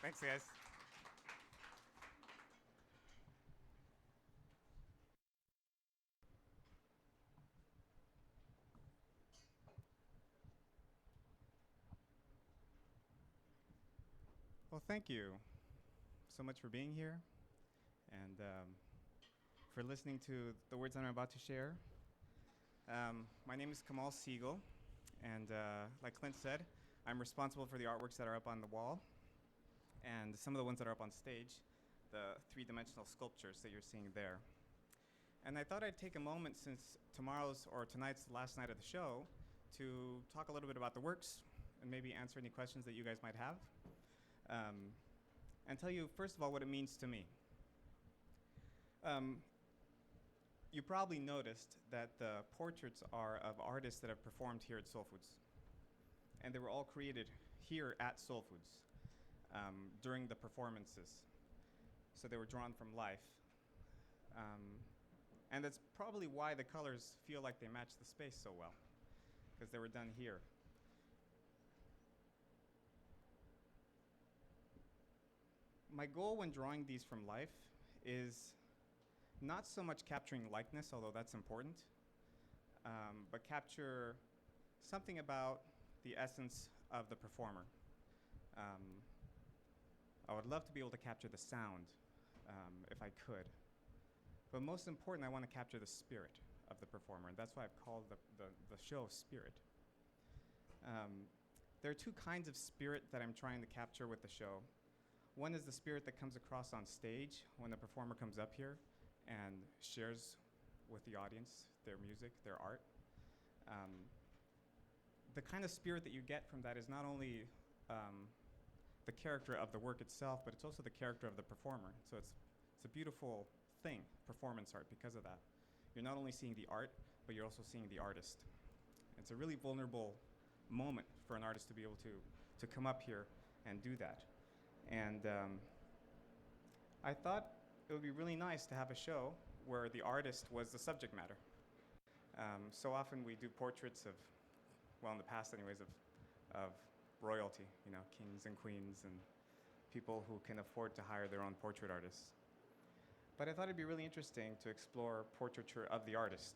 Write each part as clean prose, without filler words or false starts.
Thanks, guys. Well, thank you so much for being here and for listening to the words that I'm about to share. My name is Kamal Siegel, and like Clint said, I'm responsible for the artworks that are up on the wall and some of the ones that are up on stage, the three-dimensional sculptures that you're seeing there. And I thought I'd take a moment, since tomorrow's or tonight's the last night of the show, to talk a little bit about the works and maybe answer any questions that you guys might have. And tell you, first of all, what it means to me. You probably noticed that the portraits are of artists that have performed here at Soulfoods. And they were all created here at Soulfoods during the performances. So they were drawn from life. And that's probably why the colors feel like they match the space so well, because they were done here. My goal when drawing these from life is not so much capturing likeness, although that's important, but capture something about the essence of the performer. I would love to be able to capture the sound if I could. But most important, I want to capture the spirit of the performer, and that's why I've called the show Spirit. There are two kinds of spirit that I'm trying to capture with the show. One is the spirit that comes across on stage when the performer comes up here and shares with the audience their music, their art. The kind of spirit that you get from that is not only the character of the work itself, but it's also the character of the performer. So it's a beautiful thing, performance art, because of that. You're not only seeing the art, but you're also seeing the artist. It's a really vulnerable moment for an artist to be able to come up here and do that. And I thought it would be really nice to have a show where the artist was the subject matter. So often we do portraits of, well, in the past anyways, of royalty, you know, kings and queens and people who can afford to hire their own portrait artists. But I thought it'd be really interesting to explore portraiture of the artist,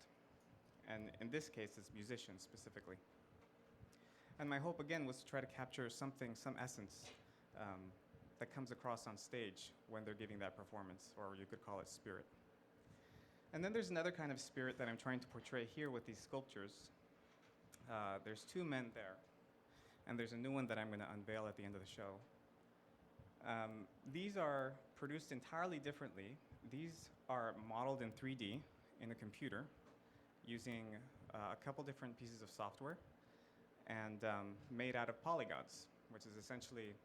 and in this case, it's musicians specifically. And my hope, again, was to try to capture something, some essence that comes across on stage when they're giving that performance, or you could call it spirit. And then there's another kind of spirit that I'm trying to portray here with these sculptures. There's two men there, and there's a new one that I'm going to unveil at the end of the show. These are produced entirely differently. These are modeled in 3D in a computer using a couple different pieces of software and made out of polygons, which is essentially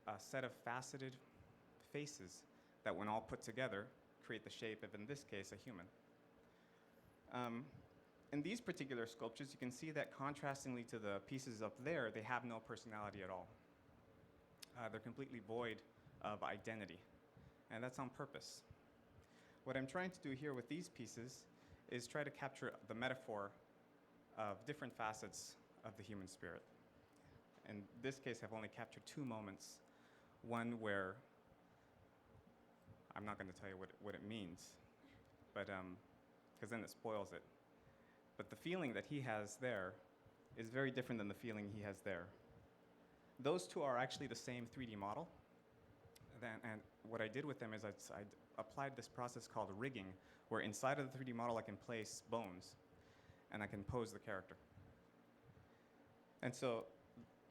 a set of faceted faces that, when all put together, create the shape of, in this case, a human. In these particular sculptures, you can see that contrastingly to the pieces up there, they have no personality at all. They're completely void of identity, and that's on purpose. What I'm trying to do here with these pieces is try to capture the metaphor of different facets of the human spirit. In this case, I've only captured two moments. One where, I'm not going to tell you what it means, but because then it spoils it. But the feeling that he has there is very different than the feeling he has there. Those two are actually the same 3D model. And what I did with them is I applied this process called rigging, where inside of the 3D model I can place bones and I can pose the character. And so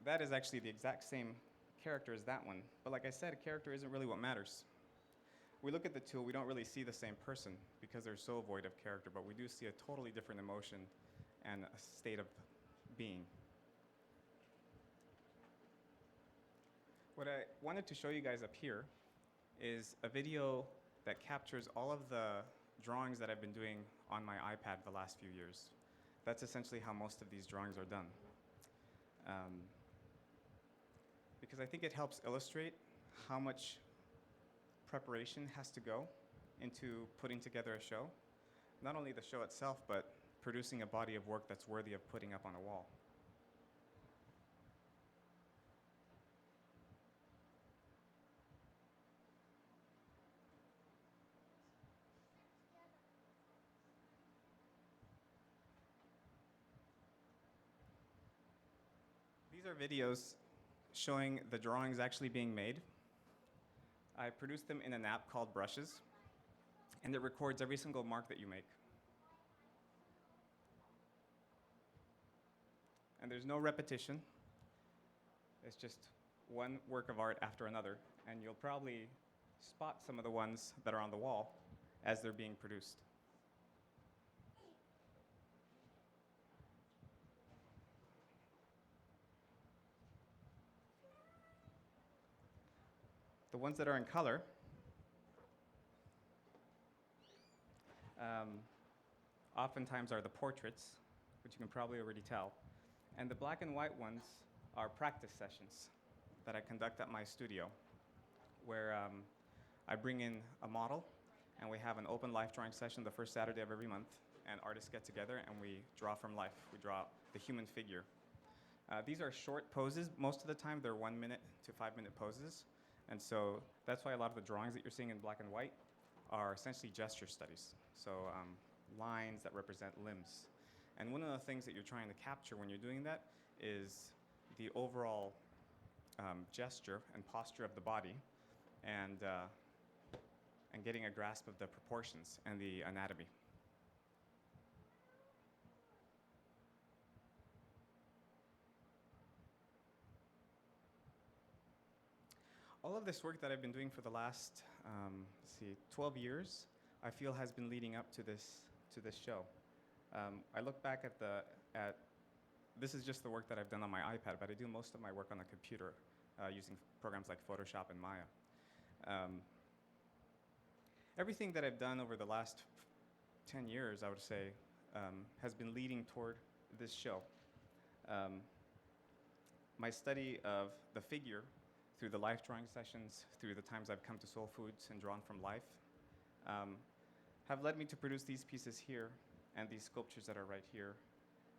that is actually the exact same character as that one. But like I said, a character isn't really what matters. We look at the two, we don't really see the same person because they're so void of character, but we do see a totally different emotion and a state of being. What I wanted to show you guys up here is a video that captures all of the drawings that I've been doing on my iPad the last few years. That's essentially how most of these drawings are done. Because I think it helps illustrate how much preparation has to go into putting together a show. Not only the show itself, but producing a body of work that's worthy of putting up on a wall. These are videos showing the drawings actually being made. I produced them in an app called Brushes, and it records every single mark that you make. And there's no repetition. It's just one work of art after another, and you'll probably spot some of the ones that are on the wall as they're being produced. The ones that are in color, oftentimes are the portraits, which you can probably already tell. And the black and white ones are practice sessions that I conduct at my studio, where I bring in a model, and we have an open life drawing session the first Saturday of every month, and artists get together and we draw from life. We draw the human figure. These are short poses. Most of the time they're 1 minute to 5 minute poses. And so that's why a lot of the drawings that you're seeing in black and white are essentially gesture studies. So lines that represent limbs. And one of the things that you're trying to capture when you're doing that is the overall gesture and posture of the body, and getting a grasp of the proportions and the anatomy. All of this work that I've been doing for the last 12 years, I feel has been leading up to this show. I look back at this is just the work that I've done on my iPad, but I do most of my work on a computer using programs like Photoshop and Maya. Everything that I've done over the last 10 years, I would say, has been leading toward this show. My study of the figure through the life drawing sessions, through the times I've come to Soulfoods and drawn from life, have led me to produce these pieces here and these sculptures that are right here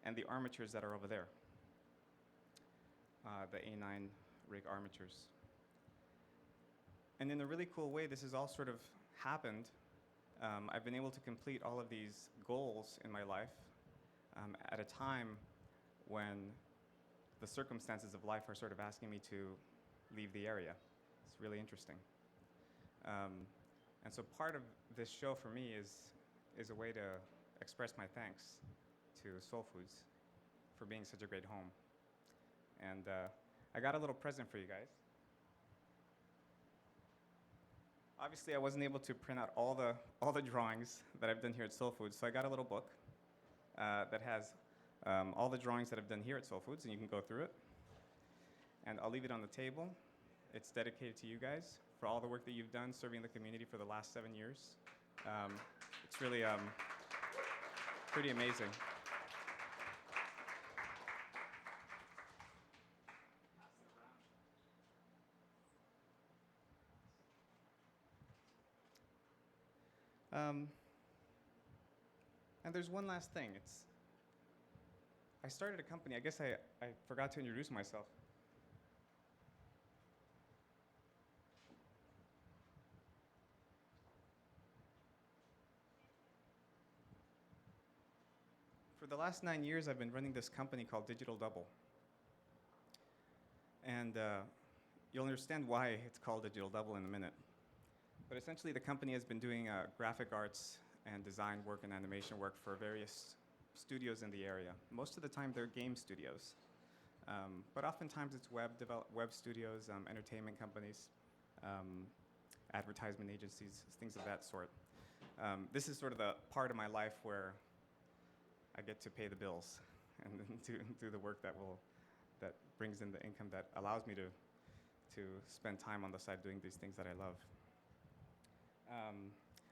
and the armatures that are over there, the A9 rig armatures. And in a really cool way, this has all sort of happened. I've been able to complete all of these goals in my life at a time when the circumstances of life are sort of asking me to leave the area. It's really interesting. And so part of this show for me is a way to express my thanks to Soulfoods for being such a great home. And I got a little present for you guys. Obviously, I wasn't able to print out all the drawings that I've done here at Soulfoods, so I got a little book that has all the drawings that I've done here at Soulfoods, and you can go through it. And I'll leave it on the table. It's dedicated to you guys for all the work that you've done serving the community for the last 7 years. It's really pretty amazing. And there's one last thing. I started a company. I guess I forgot to introduce myself. For the last 9 years, I've been running this company called Digital Double. And you'll understand why it's called Digital Double in a minute. But essentially, the company has been doing graphic arts and design work and animation work for various studios in the area. Most of the time, they're game studios. But oftentimes, it's web studios, entertainment companies, advertisement agencies, things of that sort. This is sort of the part of my life where I get to pay the bills and to do the work that brings in the income that allows me to spend time on the side doing these things that I love.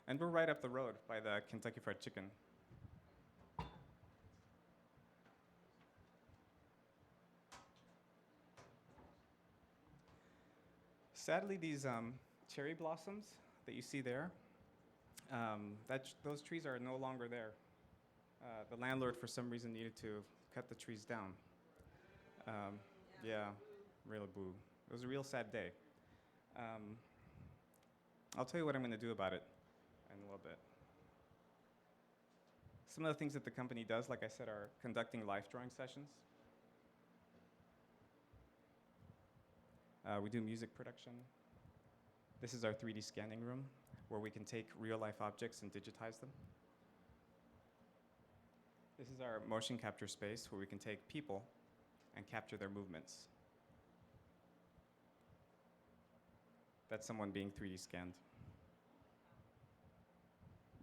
And we're right up the road by the Kentucky Fried Chicken. Sadly, these cherry blossoms that you see there, those trees are no longer there. The landlord, for some reason, needed to cut the trees down. Yeah, real boo. It was a real sad day. I'll tell you what I'm going to do about it in a little bit. Some of the things that the company does, like I said, are conducting life drawing sessions. We do music production. This is our 3D scanning room, where we can take real-life objects and digitize them. This is our motion capture space, where we can take people and capture their movements. That's someone being 3D scanned.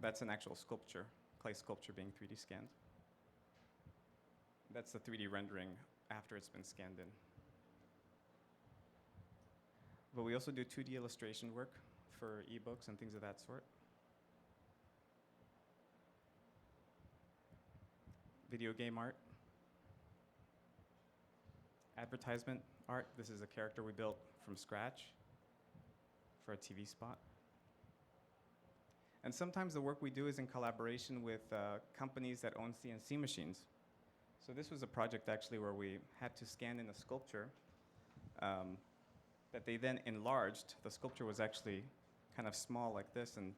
That's an actual sculpture, clay sculpture being 3D scanned. That's the 3D rendering after it's been scanned in. But we also do 2D illustration work for ebooks and things of that sort. Video game art. Advertisement art. This is a character we built from scratch for a TV spot. And sometimes the work we do is in collaboration with companies that own CNC machines. So this was a project actually where we had to scan in a sculpture that they then enlarged. The sculpture was actually kind of small like this, and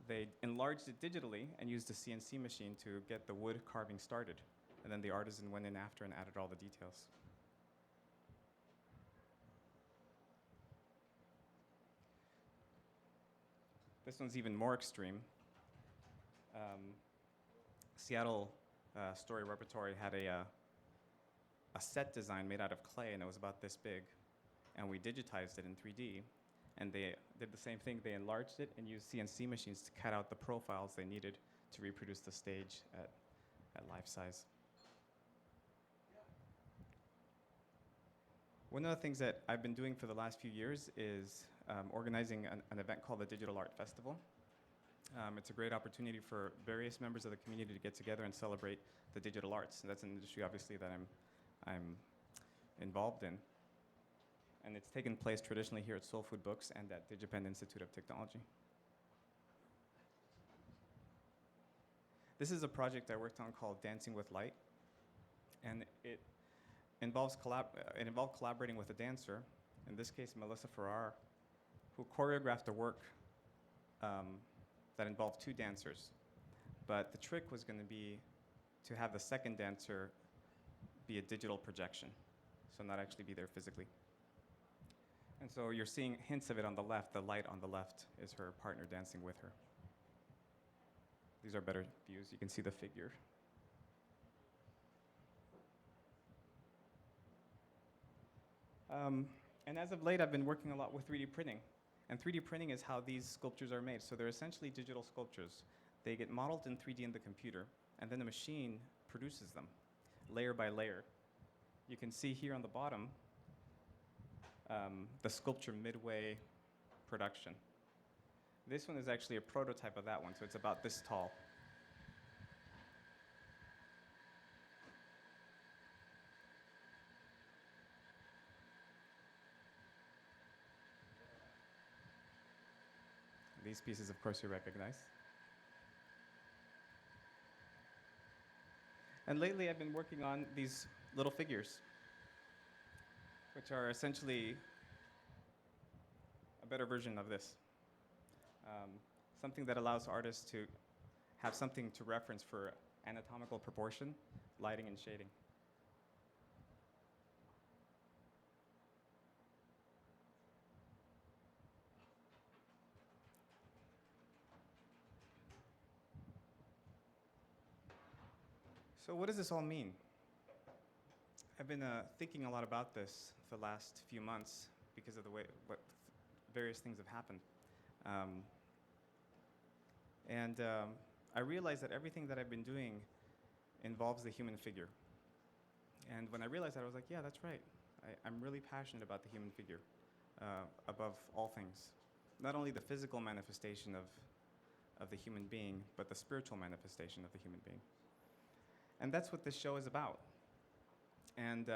they enlarged it digitally and used a CNC machine to get the wood carving started. And then the artisan went in after and added all the details. This one's even more extreme. Seattle Story Repertory had a set design made out of clay, and it was about this big. And we digitized it in 3D. And they did the same thing. They enlarged it and used CNC machines to cut out the profiles they needed to reproduce the stage at life size. One of the things that I've been doing for the last few years is organizing an event called the Digital Art Festival. It's a great opportunity for various members of the community to get together and celebrate the digital arts. And that's an industry, obviously, that I'm involved in. And it's taken place traditionally here at Soulfood Books and at DigiPen Institute of Technology. This is a project I worked on called Dancing with Light. And it involved collaborating with a dancer, in this case Melissa Farrar, who choreographed a work that involved two dancers. But the trick was going to be to have the second dancer be a digital projection, so not actually be there physically. And so you're seeing hints of it on the left. The light on the left is her partner dancing with her. These are better views. You can see the figure. And as of late, I've been working a lot with 3D printing. And 3D printing is how these sculptures are made. So they're essentially digital sculptures. They get modeled in 3D in the computer, and then the machine produces them, layer by layer. You can see here on the bottom, the sculpture midway production. This one is actually a prototype of that one, so it's about this tall. These pieces, of course, you recognize. And lately, I've been working on these little figures, which are essentially a better version of this. Something that allows artists to have something to reference for anatomical proportion, lighting, and shading. So what does this all mean? I've been thinking a lot about this for the last few months because of the way various things have happened. I realized that everything that I've been doing involves the human figure. And when I realized that, I was like, yeah, that's right. I'm really passionate about the human figure above all things. Not only the physical manifestation of the human being, but the spiritual manifestation of the human being. And that's what this show is about. And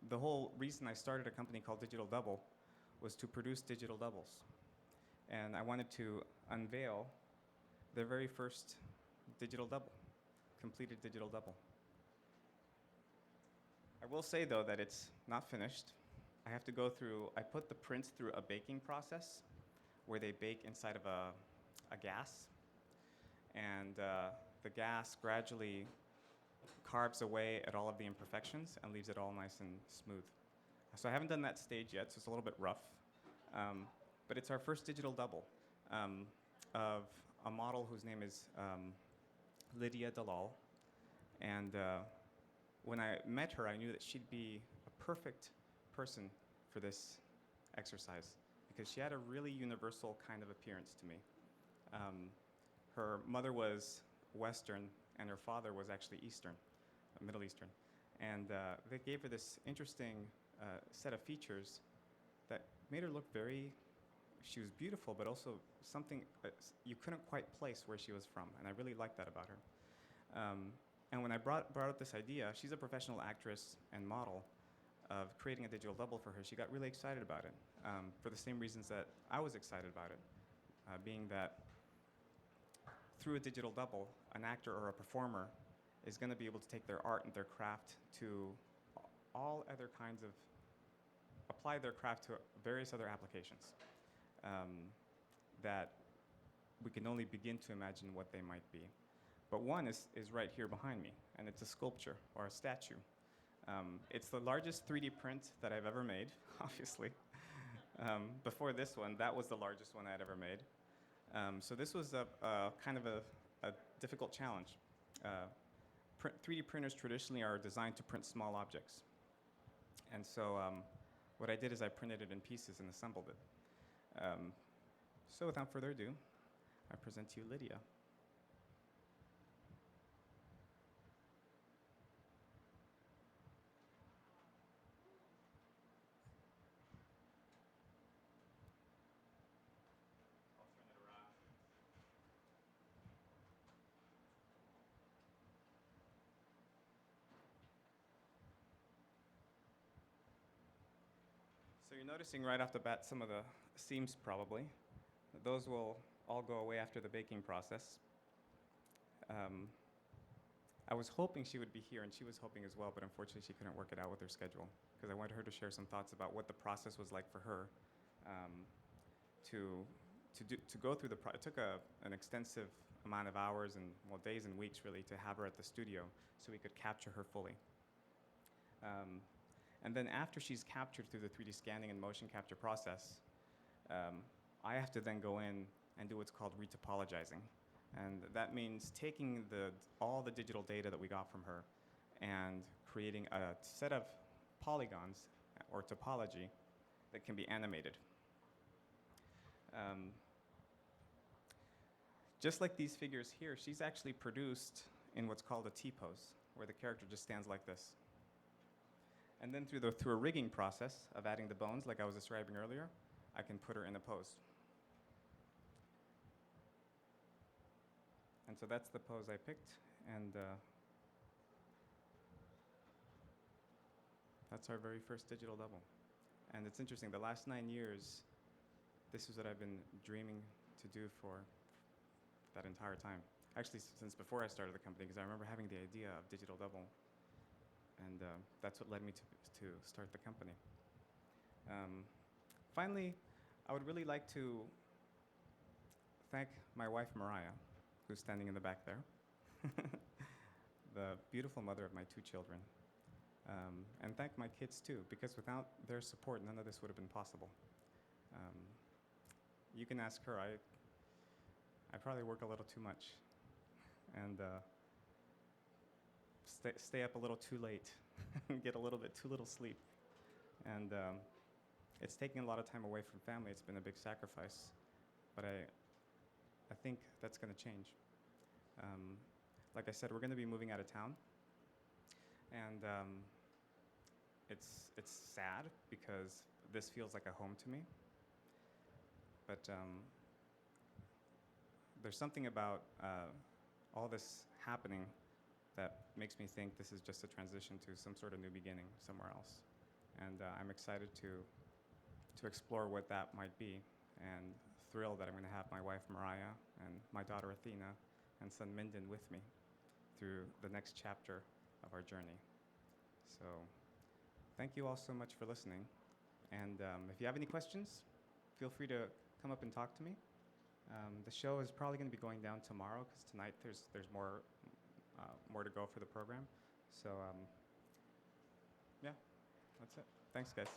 the whole reason I started a company called Digital Double was to produce digital doubles. And I wanted to unveil the very first digital double, completed digital double. I will say, though, that it's not finished. I put the prints through a baking process where they bake inside of a gas. And the gas gradually carves away at all of the imperfections and leaves it all nice and smooth. So I haven't done that stage yet, so it's a little bit rough. But it's our first digital double of a model whose name is Lydia Dalal. And when I met her, I knew that she'd be a perfect person for this exercise because she had a really universal kind of appearance to me. Her mother was Western, and her father was actually Eastern, Middle Eastern. And they gave her this interesting set of features that made her look very, she was beautiful, but also something you couldn't quite place where she was from. And I really liked that about her. And when I brought up this idea, she's a professional actress and model, of creating a digital double for her, she got really excited about it for the same reasons that I was excited about it, being that through a digital double, an actor or a performer is going to be able to take their art and their craft to all other kinds of, apply their craft to various other applications that we can only begin to imagine what they might be. But one is right here behind me, and it's a sculpture or a statue. It's the largest 3D print that I've ever made, obviously. Before this one, that was the largest one I had ever made. So this was a kind of a difficult challenge. 3D printers traditionally are designed to print small objects. And so what I did is I printed it in pieces and assembled it. So without further ado, I present to you Lydia. So you're noticing right off the bat some of the seams probably. Those will all go away after the baking process. I was hoping she would be here, and she was hoping as well, but unfortunately she couldn't work it out with her schedule because I wanted her to share some thoughts about what the process was like for her to go through the it took an extensive amount of hours and, well, days and weeks really to have her at the studio so we could capture her fully. And then after she's captured through the 3D scanning and motion capture process, I have to then go in and do what's called retopologizing. And that means taking all the digital data that we got from her and creating a set of polygons or topology that can be animated. Just like these figures here, she's actually produced in what's called a T-pose, where the character just stands like this. And then through a rigging process of adding the bones, like I was describing earlier, I can put her in a pose. And so that's the pose I picked, and that's our very first digital double. And it's interesting, the last 9 years, this is what I've been dreaming to do for that entire time. Actually, since before I started the company, because I remember having the idea of digital double. And that's what led me to start the company. Finally, I would really like to thank my wife, Mariah, who's standing in the back there, the beautiful mother of my 2 children. And thank my kids too, because without their support, none of this would have been possible. You can ask her, I probably work a little too much. And stay up a little too late, get a little bit too little sleep. And it's taking a lot of time away from family. It's been a big sacrifice, but I think that's going to change. Like I said, we're going to be moving out of town, and it's sad because this feels like a home to me. But there's something about all this happening that makes me think this is just a transition to some sort of new beginning somewhere else. And I'm excited to explore what that might be, and thrilled that I'm going to have my wife Mariah and my daughter Athena and son Minden with me through the next chapter of our journey. So thank you all so much for listening. And if you have any questions, feel free to come up and talk to me. The show is probably going to be going down tomorrow because tonight there's more to go for the program. So yeah, That's it. Thanks, guys.